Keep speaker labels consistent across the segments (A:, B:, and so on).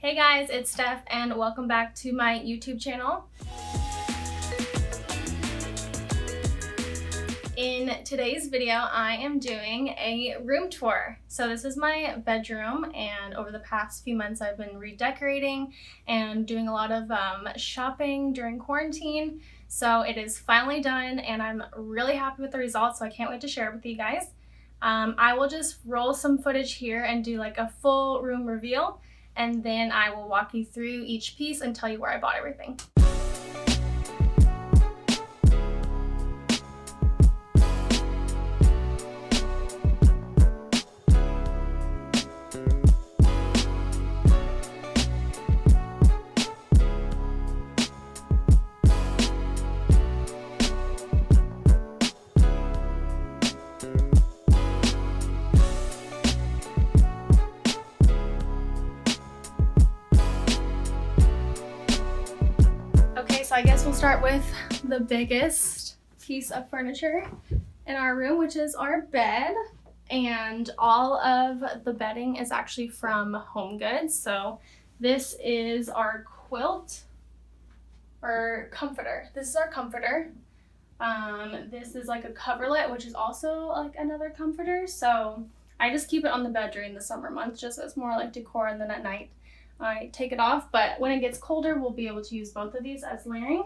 A: Hey guys, it's Steph and welcome back to my YouTube channel. In today's video, I am doing a room tour. So this is my bedroom, and over the past few months I've been redecorating and doing a lot of shopping during quarantine. So it is finally done and I'm really happy with the results, so I can't wait to share it with you guys. I will just roll some footage here and do like a full room reveal, and then I will walk you through each piece and tell you where I bought everything. So I guess we'll start with the biggest piece of furniture in our room, which is our bed. And all of the bedding is actually from HomeGoods. So this is our quilt or comforter. This is our comforter. This is like a coverlet, which is also like another comforter. So I just keep it on the bed during the summer months, just as more like decor, and then at night I take it off, but when it gets colder, we'll be able to use both of these as layering.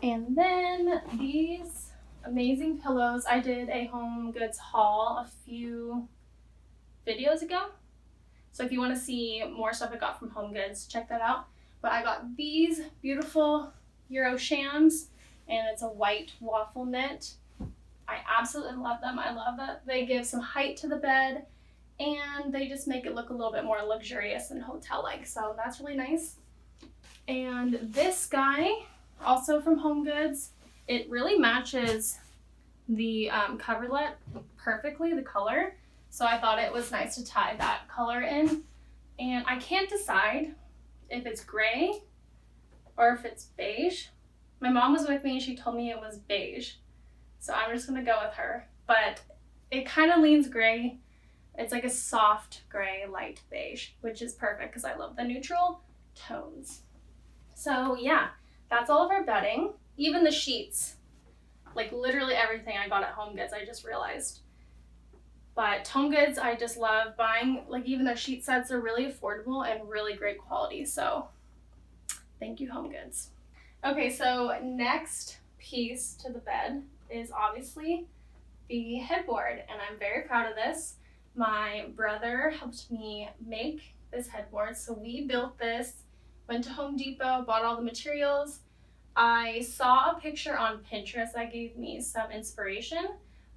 A: And then these amazing pillows. I did a HomeGoods haul a few videos ago. So if you want to see more stuff I got from HomeGoods, check that out. But I got these beautiful Euro shams, and it's a white waffle knit. I absolutely love them. I love that they give some height to the bed, and they just make it look a little bit more luxurious and hotel-like, so that's really nice. And this guy, also from HomeGoods, it really matches the coverlet perfectly, the color, so I thought it was nice to tie that color in. And I can't decide if it's gray or if it's beige. My mom was with me and she told me it was beige, so I'm just gonna go with her, but it kind of leans gray. It's like a soft gray, light beige, which is perfect because I love the neutral tones. So yeah, that's all of our bedding. Even the sheets, like literally everything I got at HomeGoods, I just realized. But HomeGoods, I just love buying, like even their sheet sets are really affordable and really great quality. So thank you, HomeGoods. Okay, so next piece to the bed is obviously the headboard, and I'm very proud of this. My brother helped me make this headboard, so we built this, went to Home Depot, bought all the materials. I saw a picture on Pinterest that gave me some inspiration,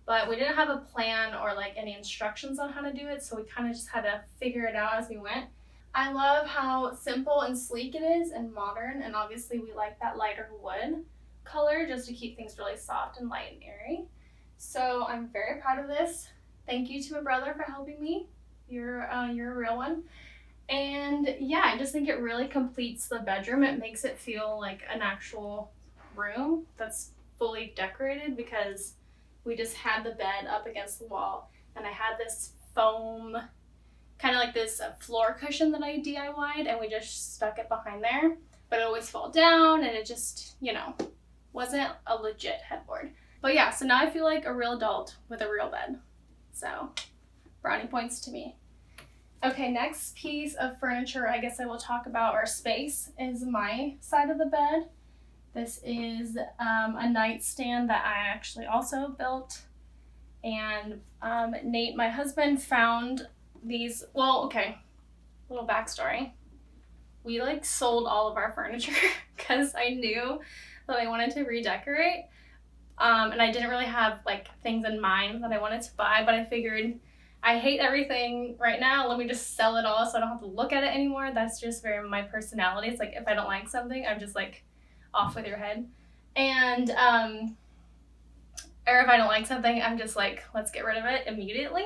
A: but we didn't have a plan or like any instructions on how to do it, so we kind of just had to figure it out as we went. I love how simple and sleek it is and modern, and obviously we like that lighter wood color just to keep things really soft and light and airy. So I'm very proud of this. Thank you to my brother for helping me. You're a real one. And yeah, I just think it really completes the bedroom. It makes it feel like an actual room that's fully decorated, because we just had the bed up against the wall, and I had this foam, kind of like this floor cushion that I DIY'd, and we just stuck it behind there. But it always fell down, and it just, wasn't a legit headboard. But yeah, so now I feel like a real adult with a real bed. So, brownie points to me. Okay, next piece of furniture I guess I will talk about, or space, is my side of the bed. This is a nightstand that I actually also built. And Nate, my husband, found these, little backstory. We sold all of our furniture because I knew that I wanted to redecorate. And I didn't really have things in mind that I wanted to buy, but I figured I hate everything right now. Let me just sell it all so I don't have to look at it anymore. That's just very my personality. It's if I don't like something, I'm just off with your head. And or if I don't like something, I'm just let's get rid of it immediately.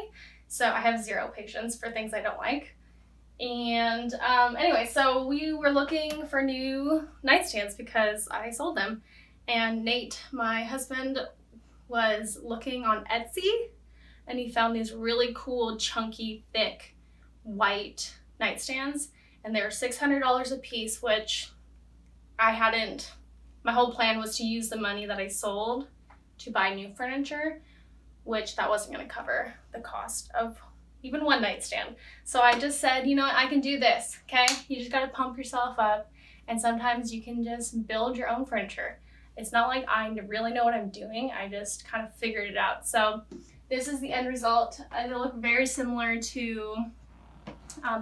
A: So I have zero patience for things I don't like. And anyway, so we were looking for new nightstands because I sold them. And Nate, my husband, was looking on Etsy, and he found these really cool, chunky, thick, white nightstands. and they were $600 a piece, which my whole plan was to use the money that I sold to buy new furniture, which that wasn't going to cover the cost of even one nightstand. So I just said, you know what, I can do this, okay? You just got to pump yourself up, and sometimes you can just build your own furniture. It's not like I really know what I'm doing. I just kind of figured it out. So this is the end result. It'll look very similar to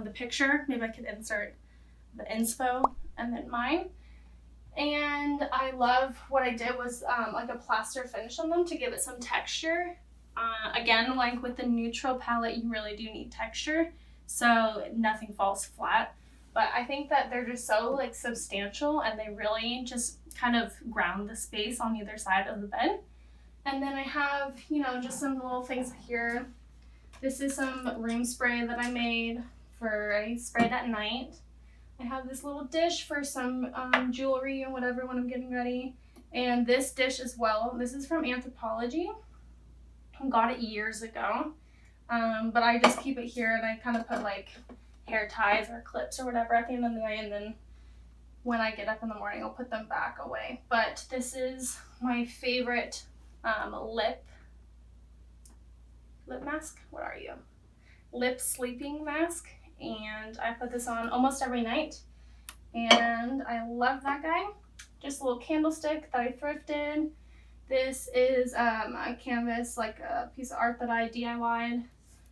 A: the picture. Maybe I could insert the inspo and then mine. And I love what I did was like a plaster finish on them to give it some texture. Again, like with the neutral palette, you really do need texture, so nothing falls flat. But I think that they're just so like substantial, and they really just kind of ground the space on either side of the bed. And then I have, you know, just some little things here. This is some room spray that I made I sprayed at night. I have this little dish for some jewelry or whatever when I'm getting ready. And this dish as well. This is from Anthropology. I got it years ago. But I just keep it here, and I kind of put like hair ties or clips or whatever at the end of the day, and then when I get up in the morning I'll put them back away. But this is my favorite lip mask. What are you? Lip sleeping mask, and I put this on almost every night, and I love that guy. Just a little candlestick that I thrifted. This is a canvas, like a piece of art that I DIY'd.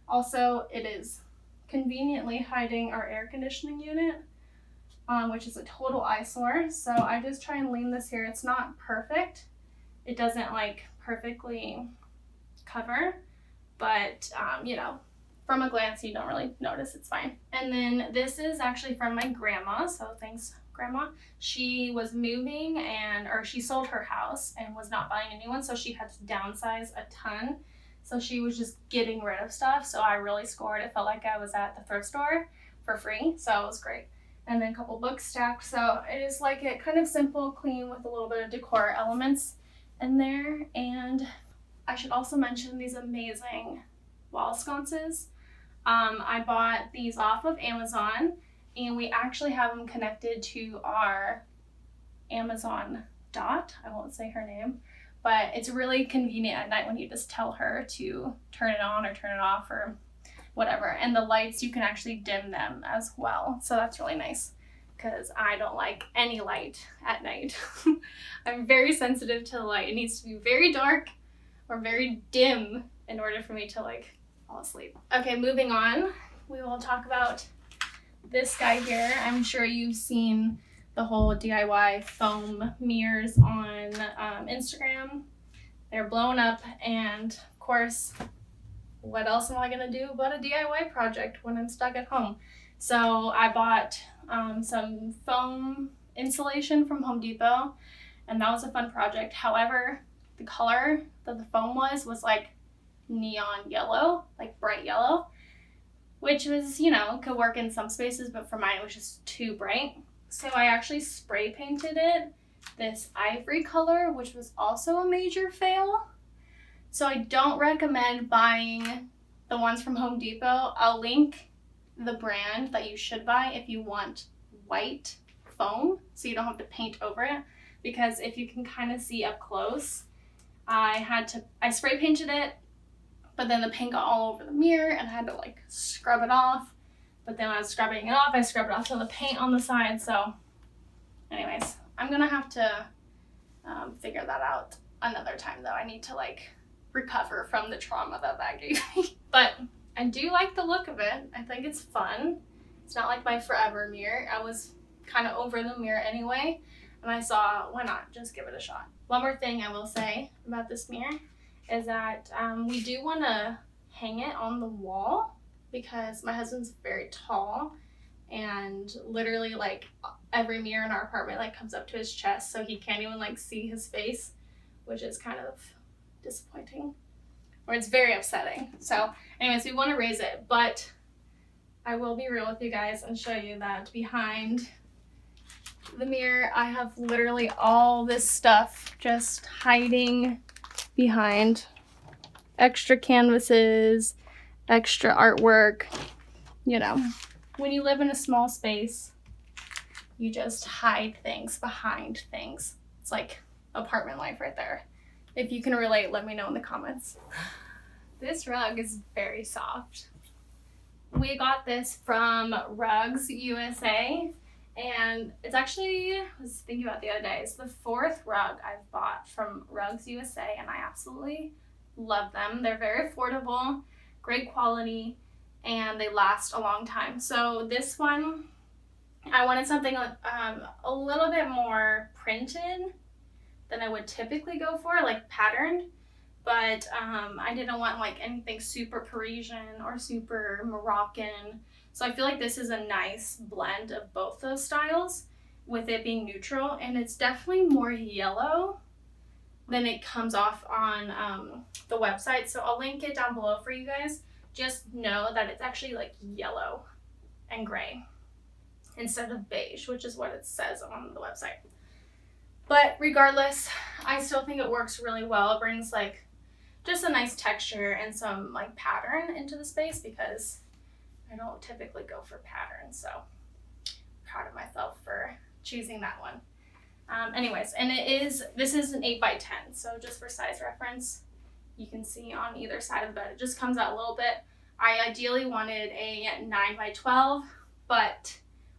A: Also, it is conveniently hiding our air conditioning unit, which is a total eyesore. So I just try and lean this here. It's not perfect. It doesn't like perfectly cover, but you know, from a glance you don't really notice. It's fine. And then this is actually from my grandma, so thanks Grandma. She was moving or she sold her house and was not buying a new one, so she had to downsize a ton. So she was just getting rid of stuff, so I really scored. It felt like I was at the thrift store for free, so it was great. And then a couple books stacked, so it is like it kind of simple, clean with a little bit of decor elements in there. And I should also mention these amazing wall sconces. I bought these off of Amazon, and we actually have them connected to our Amazon Dot. I won't say her name, but it's really convenient at night when you just tell her to turn it on or turn it off or whatever. And the lights, you can actually dim them as well. So that's really nice, because I don't like any light at night. I'm very sensitive to the light. It needs to be very dark or very dim in order for me to like fall asleep. Okay, moving on. We will talk about this guy here. I'm sure you've seen the whole DIY foam mirrors on Instagram. They're blowing up, and of course, what else am I gonna do but a DIY project when I'm stuck at home? So I bought some foam insulation from Home Depot, and that was a fun project. However, the color that the foam was like neon yellow, like bright yellow, which was, you know, could work in some spaces, but for mine it was just too bright. So I actually spray painted it this ivory color, which was also a major fail. So I don't recommend buying the ones from Home Depot. I'll link the brand that you should buy if you want white foam, so you don't have to paint over it. Because if you can kind of see up close, I spray painted it, but then the paint got all over the mirror and I had to like scrub it off. But then when I was scrubbing it off, I scrubbed off some of the paint on the side. So anyways, I'm gonna have to figure that out another time though. I need to like recover from the trauma that gave me. But I do like the look of it. I think it's fun. It's not like my forever mirror. I was kind of over the mirror anyway, and I saw, why not just give it a shot. One more thing I will say about this mirror is that we do want to hang it on the wall, because my husband's very tall, and literally like every mirror in our apartment like comes up to his chest, so he can't even like see his face, which is kind of disappointing, or it's very upsetting. So anyways, we want to raise it, but I will be real with you guys and show you that behind the mirror I have literally all this stuff just hiding behind. Extra canvases, extra artwork, you know, when you live in a small space, you just hide things behind things. It's like apartment life right there. If you can relate, let me know in the comments. This rug is very soft. We got this from Rugs USA, and it's actually, I was thinking about the other day, it's the 4th rug I've bought from Rugs USA, and I absolutely love them. They're very affordable, great quality, and they last a long time. So this one, I wanted something a little bit more printed than I would typically go for, like patterned. But I didn't want like anything super Parisian or super Moroccan. So I feel like this is a nice blend of both those styles with it being neutral. And it's definitely more yellow than it comes off on the website. So I'll link it down below for you guys. Just know that it's actually like yellow and gray instead of beige, which is what it says on the website. But regardless, I still think it works really well. It brings like just a nice texture and some like pattern into the space because I don't typically go for patterns. So I'm proud of myself for choosing that one. Anyways, and this is an 8x10. So just for size reference, you can see on either side of the bed, it just comes out a little bit. I ideally wanted a 9x12, but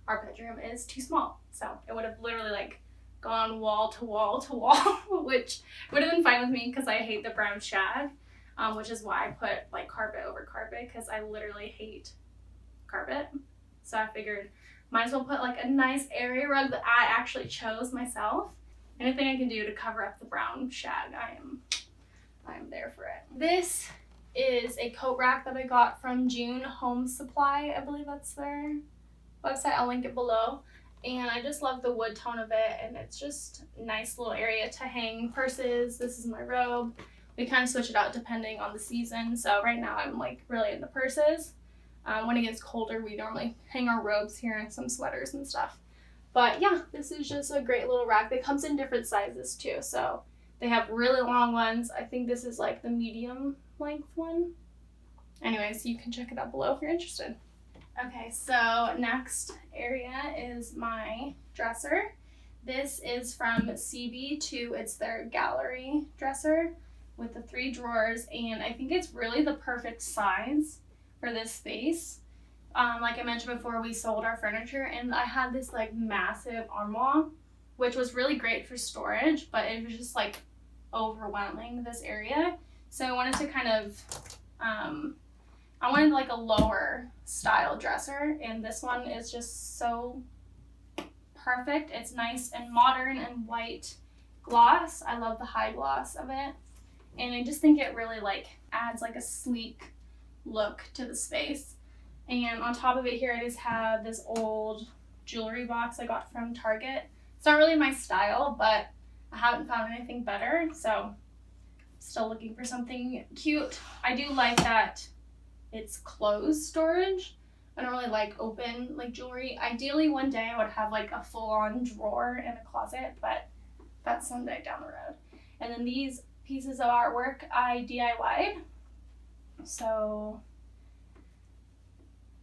A: our bedroom is too small. So it would have literally like gone wall to wall to wall, which would have been fine with me because I hate the brown shag, which is why I put like carpet over carpet because I literally hate carpet. So I figured might as well put like a nice area rug that I actually chose myself. Anything I can do to cover up the brown shag, I am there for it. This is a coat rack that I got from June Home Supply. I believe that's their website. I'll link it below. And I just love the wood tone of it, and it's just a nice little area to hang purses. This is my robe. We kind of switch it out depending on the season. So right now I'm like really into purses. When it gets colder, we normally hang our robes here and some sweaters and stuff. But yeah, this is just a great little rack. It comes in different sizes too. So they have really long ones. I think this is like the medium length one. Anyways, you can check it out below if you're interested. Okay, so next area is my dresser. This is from CB2. It's their gallery dresser with the 3 drawers, and I think it's really the perfect size for this space. Like I mentioned before, we sold our furniture, and I had this like massive armoire, which was really great for storage, but it was just like overwhelming this area. So I wanted to kind of I wanted like a lower style dresser, and this one is just so perfect. It's nice and modern and white gloss. I love the high gloss of it, and I just think it really like adds like a sleek look to the space. And on top of it here, I just have this old jewelry box I got from Target. It's not really my style, but I haven't found anything better, so still looking for something cute. I do like that it's closed storage. I don't really like open like jewelry. Ideally one day I would have like a full-on drawer in a closet, but that's someday down the road. And then these pieces of artwork I DIY'd, so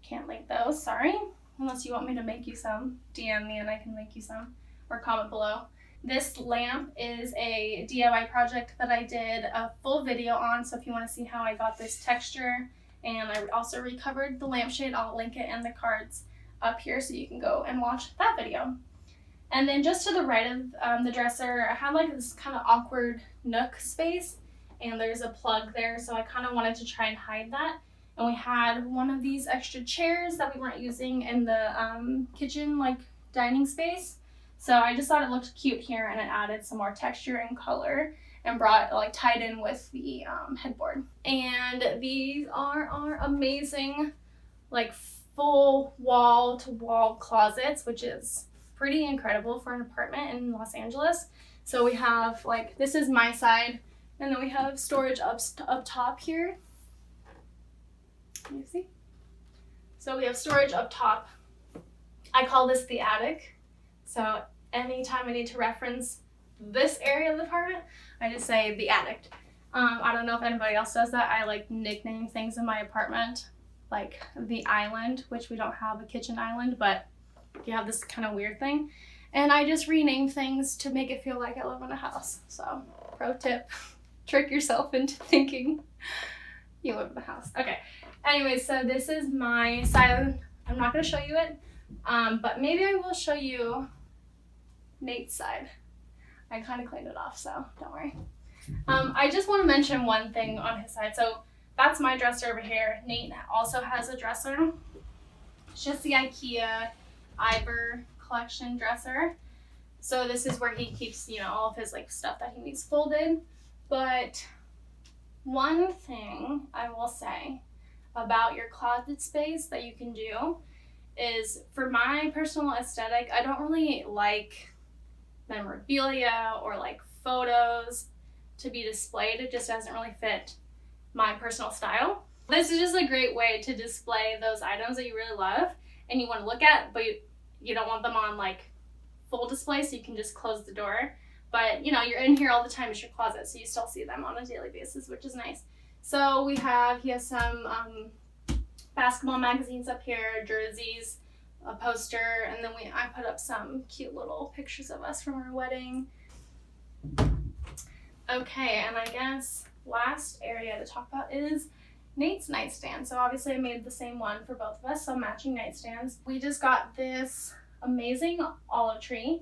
A: can't link those, sorry. Unless you want me to make you some, DM me and I can make you some, or comment below. This lamp is a DIY project that I did a full video on, so if you want to see how I got this texture, and I also recovered the lampshade, I'll link it in the cards up here so you can go and watch that video. And then just to the right of the dresser, I have like this kind of awkward nook space, and there's a plug there, so I kind of wanted to try and hide that. And we had one of these extra chairs that we weren't using in the kitchen like dining space. So I just thought it looked cute here, and it added some more texture and color and brought like tied in with the headboard. And these are our amazing like full wall to wall closets, which is pretty incredible for an apartment in Los Angeles. So we have like, this is my side, and then we have storage up top here. Can you see? So we have storage up top. I call this the attic. So anytime I need to reference this area of the apartment, I just say the attic. I don't know if anybody else does that. I like nickname things in my apartment like the island, which we don't have a kitchen island, but you have this kind of weird thing. And I just rename things to make it feel like I live in a house. So, pro tip, trick yourself into thinking you live in a house. Okay, anyway, so this is my side. I'm not going to show you it, but maybe I will show you Nate's side. I kind of cleaned it off, so don't worry. I just want to mention one thing on his side. So that's my dresser over here. Nate also has a dresser. It's just the IKEA Iver collection dresser. So this is where he keeps, you know, all of his like stuff that he needs folded. But one thing I will say about your closet space that you can do is, for my personal aesthetic, I don't really like memorabilia or like photos to be displayed. It just doesn't really fit my personal style. This is just a great way to display those items that you really love and you want to look at, but you don't want them on like full display, so you can just close the door. But you know, you're in here all the time, it's your closet, so you still see them on a daily basis, which is nice. So he has some basketball magazines up here, jerseys, a poster, and then I put up some cute little pictures of us from our wedding. Okay, and I guess last area to talk about is Nate's nightstand. So obviously I made the same one for both of us, so matching nightstands. We just got this amazing olive tree,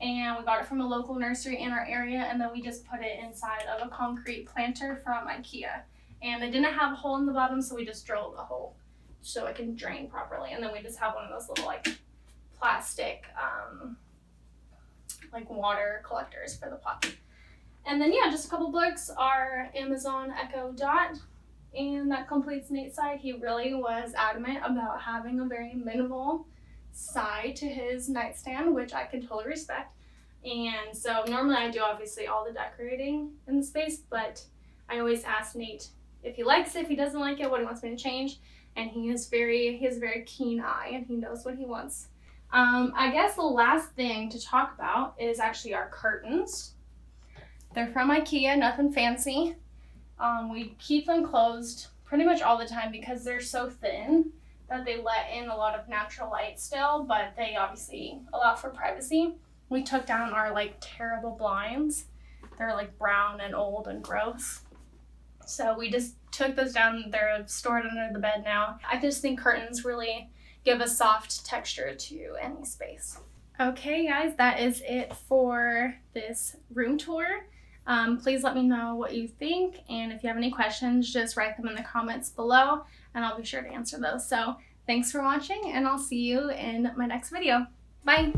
A: and we got it from a local nursery in our area, and then we just put it inside of a concrete planter from IKEA. And they didn't have a hole in the bottom, so we just drilled a hole so it can drain properly. And then we just have one of those little like plastic like water collectors for the pot. And then yeah, just a couple books, our Amazon Echo Dot, and that completes Nate's side. He really was adamant about having a very minimal side to his nightstand, which I can totally respect. And so normally I do obviously all the decorating in the space, but I always ask Nate if he likes it, if he doesn't like it, what he wants me to change. And he has a very keen eye, and he knows what he wants. I guess the last thing to talk about is actually our curtains. They're from IKEA, nothing fancy. We keep them closed pretty much all the time because they're so thin that they let in a lot of natural light still, but they obviously allow for privacy. We took down our like terrible blinds. They're like brown and old and gross. So we just took those down. They're stored under the bed now. I just think curtains really give a soft texture to any space. Okay guys, that is it for this room tour. Please let me know what you think, and if you have any questions, just write them in the comments below and I'll be sure to answer those. So thanks for watching, and I'll see you in my next video. Bye!